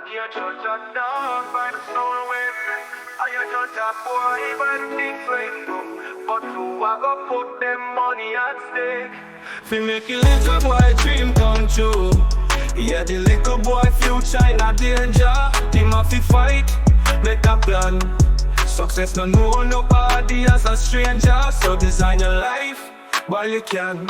You judge a dog by the soul way. And you judge a boy by the things way. But who I go put them money at stake? Fi make a little boy dream come true. Yeah, the little boy future in a danger. Him have to fight, make a plan. Success no know nobody as a stranger. So design your life while you can.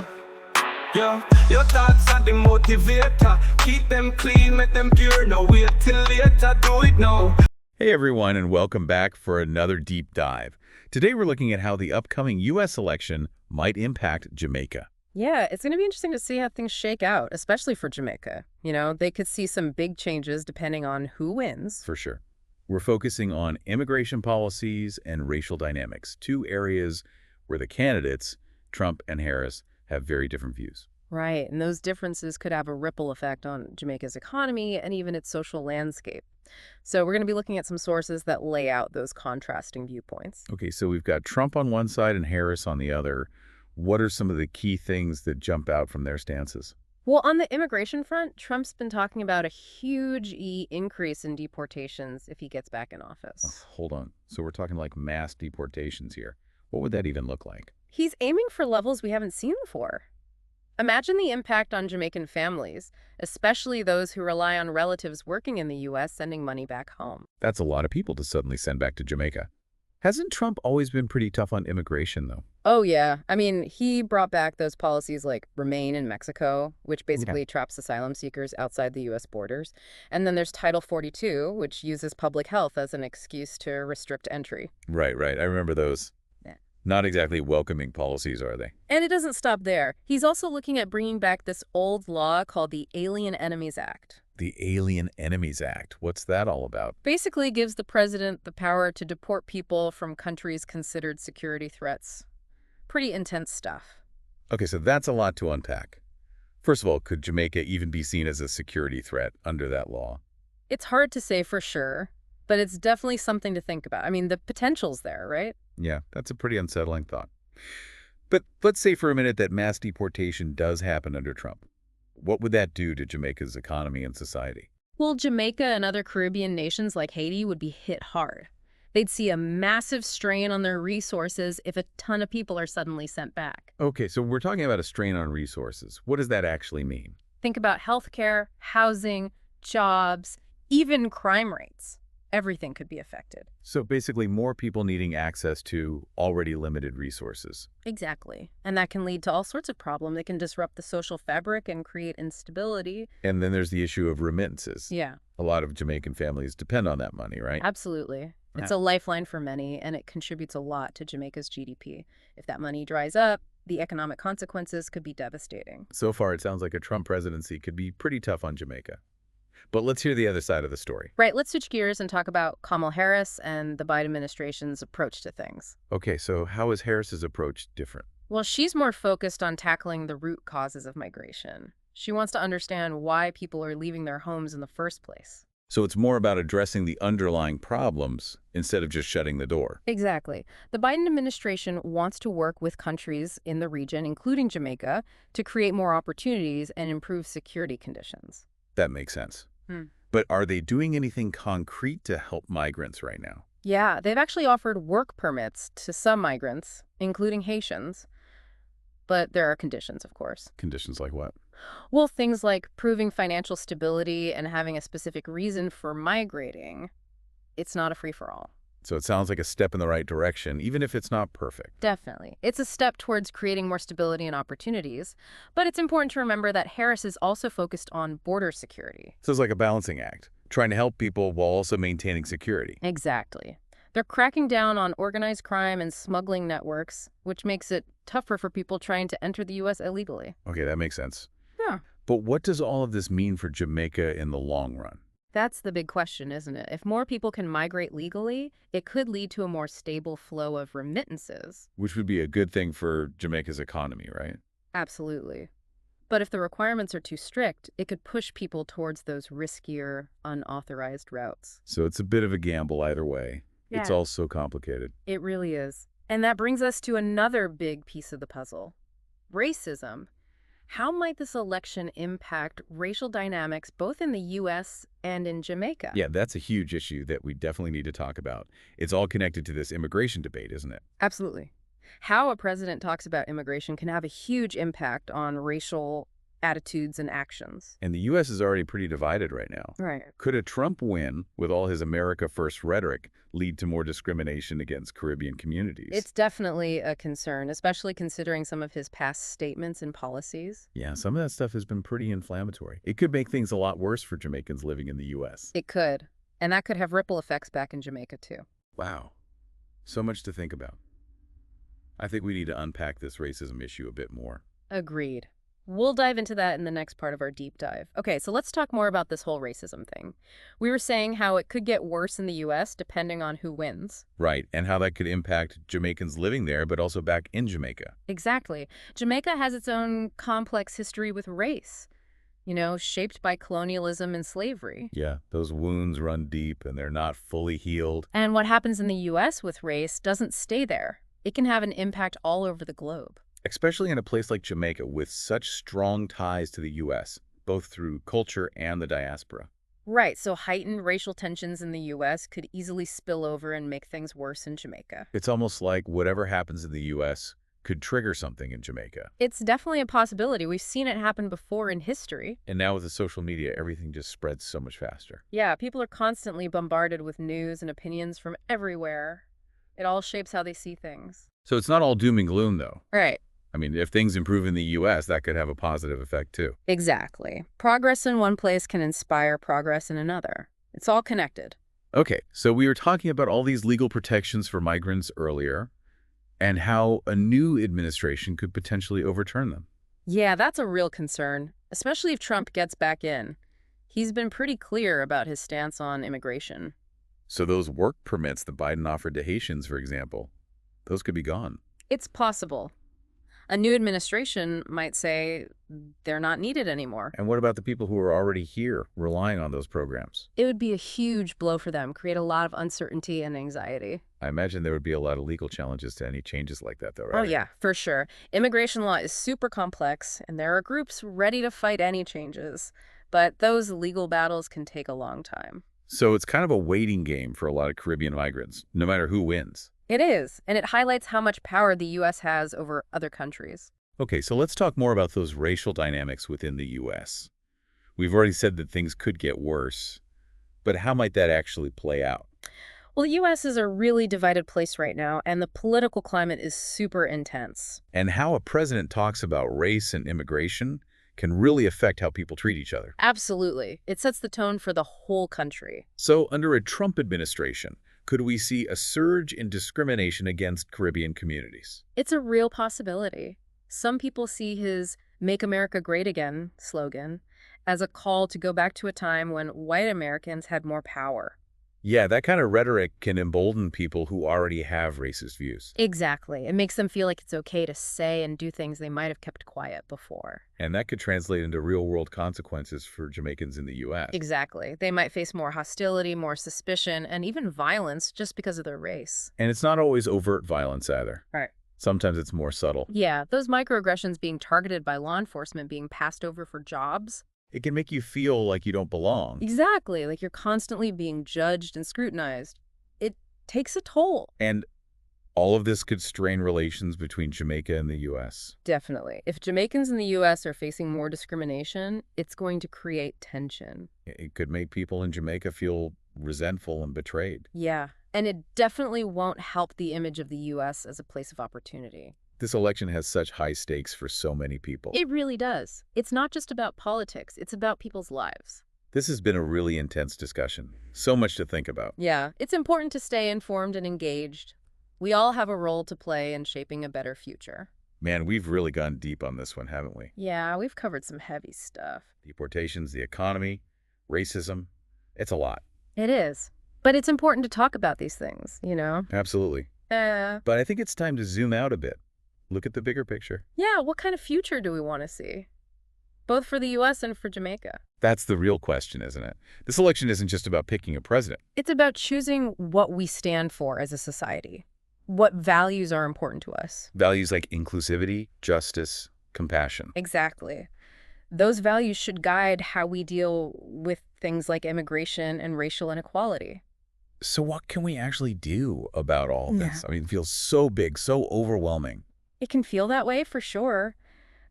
Yeah, your thoughts are the motivator. Keep them clean, make them pure. No wait till later, do it now. Hey everyone, and welcome back for another deep dive. Today we're looking at how the upcoming U.S. election might impact Jamaica. Yeah, it's going to be interesting to see how things shake out, especially for Jamaica. You know, they could see some big changes depending on who wins. For sure. We're focusing on immigration policies and racial dynamics, two areas where the candidates, Trump and Harris, have very different views. Right, and those differences could have a ripple effect on Jamaica's economy and even its social landscape. So we're going to be looking at some sources that lay out those contrasting viewpoints. Okay, so we've got Trump on one side and Harris on the other. What are some of the key things that jump out from their stances? Well, on the immigration front, Trump's been talking about a huge increase in deportations if he gets back in office. Hold on. So we're talking like mass deportations here. What would that even look like? He's aiming for levels we haven't seen before. Imagine the impact on Jamaican families, especially those who rely on relatives working in the U.S. sending money back home. That's a lot of people to suddenly send back to Jamaica. Hasn't Trump always been pretty tough on immigration, though? Oh, yeah. I mean, he brought back those policies like Remain in Mexico, which basically traps asylum seekers outside the U.S. borders. And then there's Title 42, which uses public health as an excuse to restrict entry. Right. I remember those. Yeah. Not exactly welcoming policies, are they? And it doesn't stop there. He's also looking at bringing back this old law called the Alien Enemies Act. The Alien Enemies Act. What's that all about? Basically gives the president the power to deport people from countries considered security threats. Pretty intense stuff. Okay, so that's a lot to unpack. First of all, could Jamaica even be seen as a security threat under that law? It's hard to say for sure, but it's definitely something to think about. I mean, the potential's there, right? Yeah, that's a pretty unsettling thought. But let's say for a minute that mass deportation does happen under Trump. What would that do to Jamaica's economy and society? Well, Jamaica and other Caribbean nations like Haiti would be hit hard. They'd see a massive strain on their resources if a ton of people are suddenly sent back. Okay, so we're talking about a strain on resources. What does that actually mean? Think about healthcare, housing, jobs, even crime rates. Everything could be affected. So basically more people needing access to already limited resources. Exactly. And that can lead to all sorts of problems. It can disrupt the social fabric and create instability. And then there's the issue of remittances. Yeah. A lot of Jamaican families depend on that money, right? Absolutely. Yeah. It's a lifeline for many, and it contributes a lot to Jamaica's GDP. If that money dries up, the economic consequences could be devastating. So far, it sounds like a Trump presidency could be pretty tough on Jamaica. But let's hear the other side of the story. Right, let's switch gears and talk about Kamala Harris and the Biden administration's approach to things. Okay, so how is Harris's approach different? Well, she's more focused on tackling the root causes of migration. She wants to understand why people are leaving their homes in the first place. So it's more about addressing the underlying problems instead of just shutting the door. Exactly. The Biden administration wants to work with countries in the region, including Jamaica, to create more opportunities and improve security conditions. That makes sense. But are they doing anything concrete to help migrants right now? Yeah, they've actually offered work permits to some migrants, including Haitians. But there are conditions, of course. Conditions like what? Well, things like proving financial stability and having a specific reason for migrating. It's not a free-for-all. So it sounds like a step in the right direction, even if it's not perfect. Definitely. It's a step towards creating more stability and opportunities. But it's important to remember that Harris is also focused on border security. So it's like a balancing act, trying to help people while also maintaining security. Exactly. They're cracking down on organized crime and smuggling networks, which makes it tougher for people trying to enter the U.S. illegally. Okay, that makes sense. Yeah. But what does all of this mean for Jamaica in the long run? That's the big question, isn't it? If more people can migrate legally, it could lead to a more stable flow of remittances. Which would be a good thing for Jamaica's economy, right? Absolutely. But if the requirements are too strict, it could push people towards those riskier, unauthorized routes. So it's a bit of a gamble either way. Yeah. It's all so complicated. It really is. And that brings us to another big piece of the puzzle. Racism. How might this election impact racial dynamics both in the U.S. and in Jamaica? Yeah, that's a huge issue that we definitely need to talk about. It's all connected to this immigration debate, isn't it? Absolutely. How a president talks about immigration can have a huge impact on racial attitudes and actions. And the U.S. is already pretty divided right now. Right. Could a Trump win, with all his America First rhetoric, lead to more discrimination against Caribbean communities? It's definitely a concern, especially considering some of his past statements and policies. Yeah, some of that stuff has been pretty inflammatory. It could make things a lot worse for Jamaicans living in the U.S. It could. And that could have ripple effects back in Jamaica, too. Wow. So much to think about. I think we need to unpack this racism issue a bit more. Agreed. We'll dive into that in the next part of our deep dive. Okay, so let's talk more about this whole racism thing. We were saying how it could get worse in the U.S. depending on who wins. Right, and how that could impact Jamaicans living there, but also back in Jamaica. Exactly. Jamaica has its own complex history with race, shaped by colonialism and slavery. Yeah, those wounds run deep and they're not fully healed. And what happens in the U.S. with race doesn't stay there. It can have an impact all over the globe. Especially in a place like Jamaica with such strong ties to the U.S., both through culture and the diaspora. Right, so heightened racial tensions in the U.S. could easily spill over and make things worse in Jamaica. It's almost like whatever happens in the U.S. could trigger something in Jamaica. It's definitely a possibility. We've seen it happen before in history. And now with the social media, everything just spreads so much faster. Yeah, people are constantly bombarded with news and opinions from everywhere. It all shapes how they see things. So it's not all doom and gloom, though. Right. I mean, if things improve in the U.S., that could have a positive effect, too. Exactly. Progress in one place can inspire progress in another. It's all connected. Okay, so we were talking about all these legal protections for migrants earlier and how a new administration could potentially overturn them. Yeah, that's a real concern, especially if Trump gets back in. He's been pretty clear about his stance on immigration. So those work permits the Biden offered to Haitians, for example, those could be gone. It's possible. A new administration might say they're not needed anymore. And what about the people who are already here relying on those programs? It would be a huge blow for them, create a lot of uncertainty and anxiety. I imagine there would be a lot of legal challenges to any changes like that, though, right? Oh, yeah, for sure. Immigration law is super complex, and there are groups ready to fight any changes. But those legal battles can take a long time. So it's kind of a waiting game for a lot of Caribbean migrants, no matter who wins. It is, and it highlights how much power the U.S. has over other countries. Okay, so let's talk more about those racial dynamics within the U.S. We've already said that things could get worse, but how might that actually play out? Well, the U.S. is a really divided place right now, and the political climate is super intense. And how a president talks about race and immigration can really affect how people treat each other. Absolutely. It sets the tone for the whole country. So under a Trump administration, could we see a surge in discrimination against Caribbean communities? It's a real possibility. Some people see his "Make America Great Again" slogan as a call to go back to a time when white Americans had more power. Yeah, that kind of rhetoric can embolden people who already have racist views. Exactly. It makes them feel like it's okay to say and do things they might have kept quiet before. And that could translate into real-world consequences for Jamaicans in the U.S. Exactly. They might face more hostility, more suspicion, and even violence just because of their race. And it's not always overt violence either. Right. Sometimes it's more subtle. Yeah, those microaggressions being targeted by law enforcement, being passed over for jobs. It can make you feel like you don't belong. Exactly, like you're constantly being judged and scrutinized. It takes a toll. And all of this could strain relations between Jamaica and the U.S. Definitely. If Jamaicans in the U.S. are facing more discrimination, it's going to create tension. It could make people in Jamaica feel resentful and betrayed. Yeah, and it definitely won't help the image of the U.S. as a place of opportunity. This election has such high stakes for so many people. It really does. It's not just about politics, it's about people's lives. This has been a really intense discussion. So much to think about. Yeah, it's important to stay informed and engaged. We all have a role to play in shaping a better future. Man, we've really gone deep on this one, haven't we? Yeah, we've covered some heavy stuff. Deportations, the economy, racism. It's a lot. It is. But it's important to talk about these things, Absolutely. But I think it's time to zoom out a bit. Look at the bigger picture. Yeah, what kind of future do we want to see? Both for the U.S. and for Jamaica. That's the real question, isn't it? This election isn't just about picking a president. It's about choosing what we stand for as a society. What values are important to us. Values like inclusivity, justice, compassion. Exactly. Those values should guide how we deal with things like immigration and racial inequality. So what can we actually do about all Yeah. this? I mean, it feels so big, so overwhelming. It can feel that way for sure,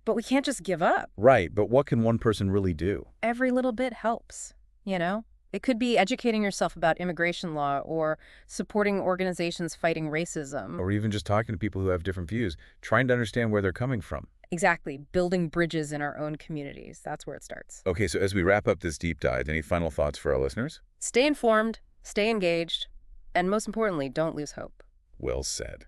but we can't just give up. Right, but what can one person really do? Every little bit helps, you know? It could be educating yourself about immigration law or supporting organizations fighting racism. Or even just talking to people who have different views, trying to understand where they're coming from. Exactly. Building bridges in our own communities. That's where it starts. Okay, so as we wrap up this deep dive, any final thoughts for our listeners? Stay informed, stay engaged, and most importantly, don't lose hope. Well said.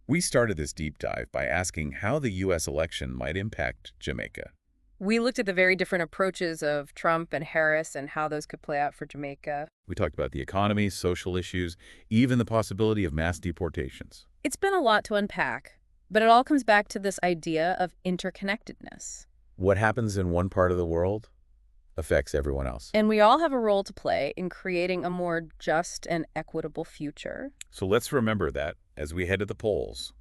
We started this deep dive by asking how the U.S. election might impact Jamaica. We looked at the very different approaches of Trump and Harris and how those could play out for Jamaica. We talked about the economy, social issues, even the possibility of mass deportations. It's been a lot to unpack, but it all comes back to this idea of interconnectedness. What happens in one part of the world affects everyone else. And we all have a role to play in creating a more just and equitable future. So let's remember that as we head to the polls.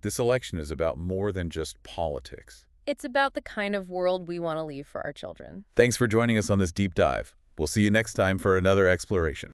This election is about more than just politics. It's about the kind of world we want to leave for our children. Thanks for joining us on this deep dive. We'll see you next time for another exploration.